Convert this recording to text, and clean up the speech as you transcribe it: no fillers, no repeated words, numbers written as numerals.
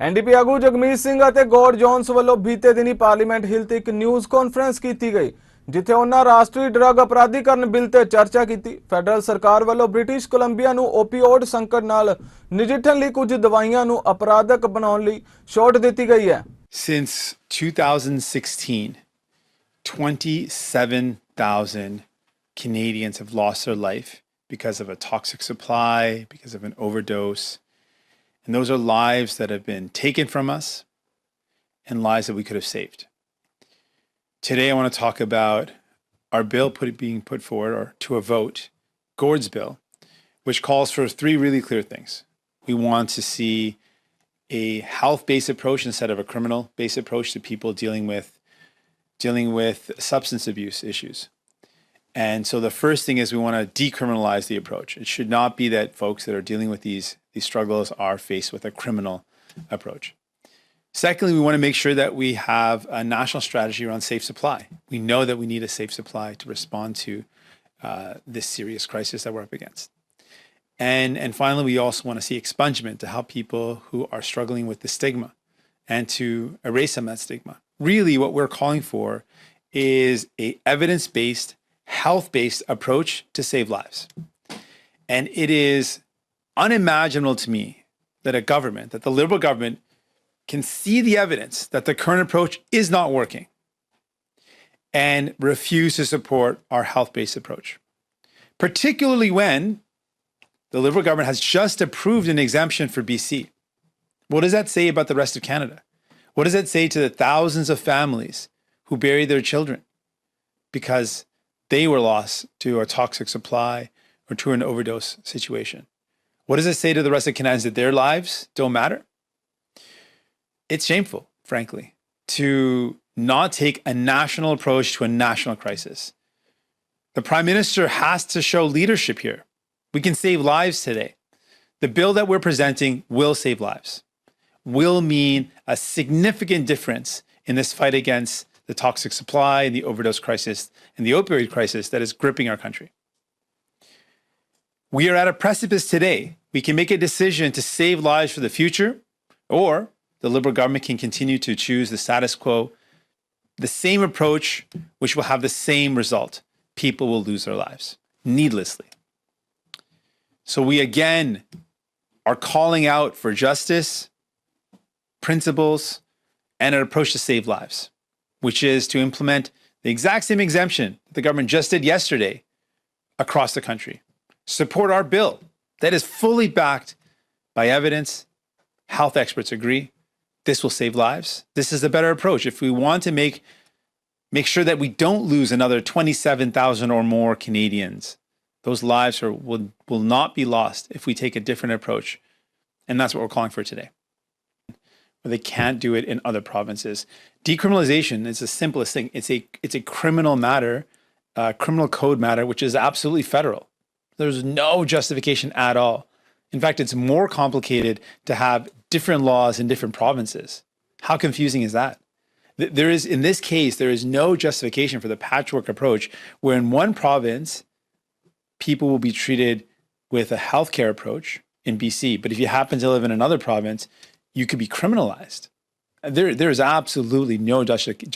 NDP आगू जगमीत सिंह ਅਤੇ God Jones ਵੱਲੋਂ ਬੀਤੇ ਦਿਨੀ ਪਾਰਲੀਮੈਂਟ ਹਿਲ ਤੇ ਇੱਕ ਨਿਊਜ਼ ਕਾਨਫਰੰਸ ਕੀਤੀ ਗਈ ਜਿੱਥੇ ਉਹਨਾਂ ਰਾਸ਼ਟਰੀ ਡਰੱਗ ਅਪਰਾਧੀਕਰਨ ਬਿੱਲ ਤੇ ਚਰਚਾ ਕੀਤੀ। ਫੈਡਰਲ ਸਰਕਾਰ ਵੱਲੋਂ ਬ੍ਰਿਟਿਸ਼ ਕੋਲੰਬੀਆ ਨੂੰ ਓਪੀਓਇਡ ਸੰਕਟ ਨਾਲ ਨਜਿੱਠਣ ਲਈ ਕੁਝ ਦਵਾਈਆਂ ਨੂੰ ਅਪਰਾਧਕ ਬਣਾਉਣ ਲਈ ਛੋਟ ਦਿੱਤੀ ਗਈ ਹੈ। Since 2016, 27,000 Canadians have lost their life because of a toxic supply, because of an overdose. And those are lives that have been taken from us and lives that we could have saved. Today, I want to talk about our bill being put forward or to a vote, Gord's bill, which calls for three really clear things. We want to see a health-based approach instead of a criminal-based approach to people dealing with substance abuse issues. And so the first thing is we want to decriminalize the approach. It should not be that folks that are dealing with these struggles are faced with a criminal approach. Secondly, we want to make sure that we have a national strategy around safe supply. We know that we need a safe supply to respond to this serious crisis that we're up against. And finally, we also want to see expungement to help people who are struggling with the stigma and to erase some of that stigma. Really, what we're calling for is a evidence-based, health-based approach to save lives. And it is unimaginable to me that a government, that the Liberal government, can see the evidence that the current approach is not working and refuse to support our health-based approach, particularly when the Liberal government has just approved an exemption for BC. What does that say about the rest of Canada? What does that say to the thousands of families who bury their children because they were lost to a toxic supply or to an overdose situation? What does it say to the rest of Canadians that their lives don't matter? It's shameful, frankly, to not take a national approach to a national crisis. The Prime Minister has to show leadership here. We can save lives today. The bill that we're presenting will save lives, will mean a significant difference in this fight against the toxic supply and the overdose crisis and the opioid crisis that is gripping our country. We are at a precipice today. We can make a decision to save lives for the future, or the Liberal government can continue to choose the status quo, the same approach, which will have the same result. People will lose their lives needlessly. So we again are calling out for justice, principles, and an approach to save lives, which is to implement the exact same exemption that the government just did yesterday across the country. Support our bill that is fully backed by evidence. Health experts agree. This will save lives. This is a better approach. If we want to make sure that we don't lose another 27,000 or more Canadians, those lives will not be lost if we take a different approach. And that's what we're calling for today. They can't do it in other provinces. Decriminalization is the simplest thing. It's a criminal matter, criminal code matter, which is absolutely federal. There's no justification at all. In fact, it's more complicated to have different laws in different provinces. How confusing is that? In this case, there is no justification for the patchwork approach where in one province, people will be treated with a healthcare approach in BC. But if you happen to live in another province, you could be criminalized. There is absolutely no justification